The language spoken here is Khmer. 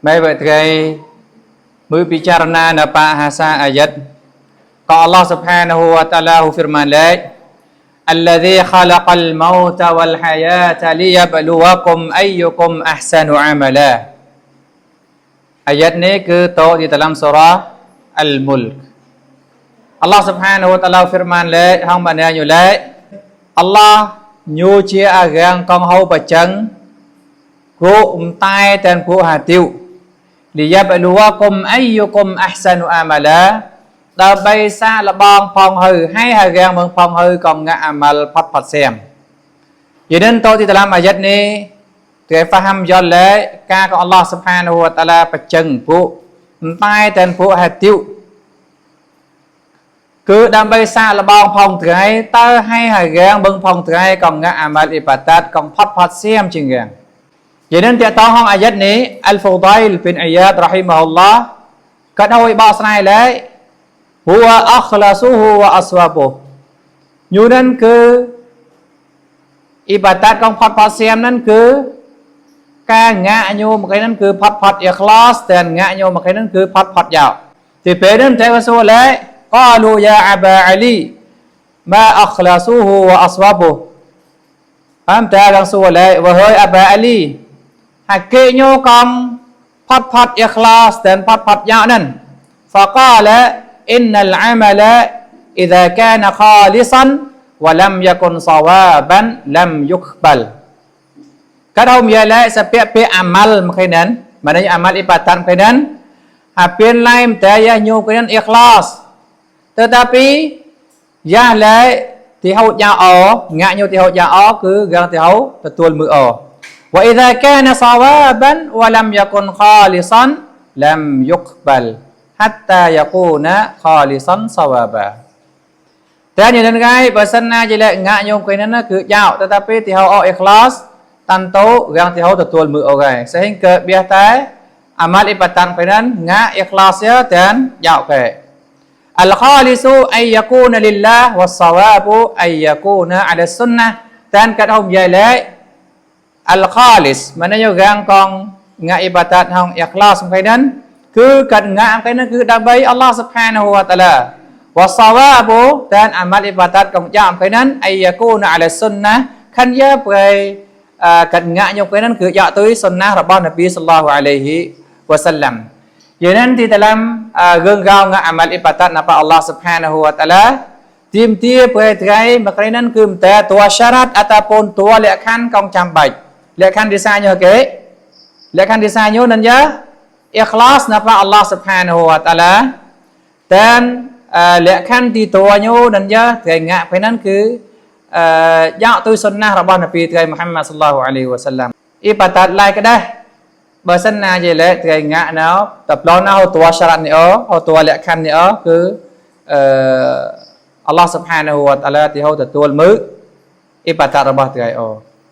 mấy vậy thì mới bicara na bahasa ayat kalau Allah Subhanahu wa taala firman la alladzi khalaqal mauta wal hayata liyabluwakum ayyukum ahsanu amala ayat ni ke tu di dalam surah Al-Mulk Allah Subhanahu wa taala firman la hang mana nyu la Allah nyu chia agang kong hau bachang ku tai dan ku hatiu liyabluwakum ayyukum ahsanu amalaដើម្បីសាកល្បងផងហឺហើយហើយរាំងមើងផងហឺក៏ងាក់អាម៉ាល់ផាត់ផាត់សែមយិនតទីតឡាមអាយ៉ាត់នេះគេហ្វាហាំយល់លេការក៏អល់ឡោះស៊ុបហានាហ៊ូវតាឡាបច្ចឹងពួកតែតែពួកហាទីវគឺដើម្បីសាកល្បងផងថ្ងៃតើហើយហើយរាំងមើងផងថ្ងៃក៏ងាក់អាម៉ាល់អ៊ីបាតាតក៏ផាត់ផាត់សែមជាងរាំងយិនតតហងអាយ៉ាត់នេះអលហ្វូដៃលប៊ីនអាយ៉ាតរ៉ហ៊ីម៉ាហ៊ុលឡោះក៏ដោយបកស្រាយលេhuwa akhlasuhu wa aswabuh ញូនឹងគឺអ៊ីបាតាតของផាត់ផាត់សៀមนั้นគឺការងាក់ញូមកឯហ្នឹងគឺផាត់ផាត់អ៊ីខ្លាសតែងាក់ញូមកឯហ្នឹងគឺផាត់ផាត់យកទីពេលហ្នឹងតែវ៉ាស៊ូឡាកូលូយ៉ាអាបាអាលីម៉ាអខ្លាស៊ូហ៊ូវ៉ាអស្វាបុហំតារ៉ាស៊ូឡាវ៉ាហើយអាបាអាលីហាគេញូកំផាត់ផាត់អ៊ីខ្លាសតែផាត់ផាត់យកហ្នឹងហ្វាកាឡាإن العمل إذا كان خالصا ولم يكن صوابا لم يقبل កាត់ហូមយ៉ាឡែសពាក់ពាក់អាម៉ាល់មកហ្នឹងមិនអាម៉ាល់អ៊ីបាតាត់មកហ្នឹងអាពៀនឡៃមតែយ៉ាញូកហ្នឹងអ៊ីខ្លាសទៅតាពីយ៉ាឡែទីហូតយ៉ាអងាក់ញូទីហូតយ៉ាអគឺយ៉ាងទីហូទទួលមើលអوإذا كان صوابا ولم يكن خالصا لم يقبل hatta yakuna khalisan sawaba តែយ៉ាងហ្នឹងហើយបើសិនណាជាលក្ខណៈញោមគេហ្នឹងគឺចោលតែពេលទីហៅអអ៊ីខ្លាសតាន់តោរាំងទីហៅទទួលមើលអូគេស្ហែងកើបៀតែអាម៉ាល់អ៊ីបាតាន់គេហ្នឹងងាអ៊ីខ្លាសតែចោលគេអលខាលីស៊ូអៃយ៉ាគូនលិលឡាវ៉ាសវ៉ាប៊ូអៃយ៉ាគូនអាឡាសុនណាតែកាត់ហូមយាយឡែអលខាលីសមិនយករាំងកងងាអ៊ីបាតាត់ហងអ៊ីខ្លាសគេហ្នឹងគឺកាត់ងាក់គេហ្នឹងគឺដើម្បីអល់ឡោះស៊ុបហានាហ៊ូវតាឡាវ៉ាសវ៉ាប៊ូតែអាម៉ាល់អ៊ីបាតាត់កងយ៉ាគេហ្នឹងអៃយ៉ាគូនអាឡាសុនណាខានយ៉ាប្រៃកាត់ងាក់យកគេហ្នឹងគឺយ៉ាទៅសុនណារបស់នប៊ីសល្លឡោះអាឡៃហ៊ីវ៉ាសាឡាំយ៉ាងนั้นទីតាឡាំរឿងរ៉ាវងាក់អាម៉ាល់អ៊ីបាតាត់ណាប៉អល់ឡោះស៊ុបហានាហ៊ូវតាឡាទីមទីប្រៃថ្ងៃមកគេហ្នឹងគឺតែតួសារ៉ាត់អតាពូនតួលក្ខខណ្ឌកងចាំបាច់លក្ខខណ្ឌឌីសាញូគេលក្ខខណ្ឌឌីសាញូនឹងយ៉ាikhlas napa Allah Subhanahu wa taala តែលក្ខខណ្ឌទីតួញូនឹងយ៉ាថ្ងៃងាក់ពេលហ្នឹងគឺយកទៅសុនណារបស់នប៊ីថ្ងៃមូហាម៉ាត់សល្លឡោះអាឡៃហ៊ីវ៉ាសាឡាំអ៊ីបាតាត់ឡៃក៏ដែរបើសិនណាជាលេថ្ងៃងាក់ណោតប្លន់ណោតួសារ៉ាត់នេះអូតួលក្ខខណ្ឌនេះអូគឺAllah Subhanahu wa taala ទីហៅទទួលមើលអ៊ីបាតាត់របស់ថ្ងៃអូ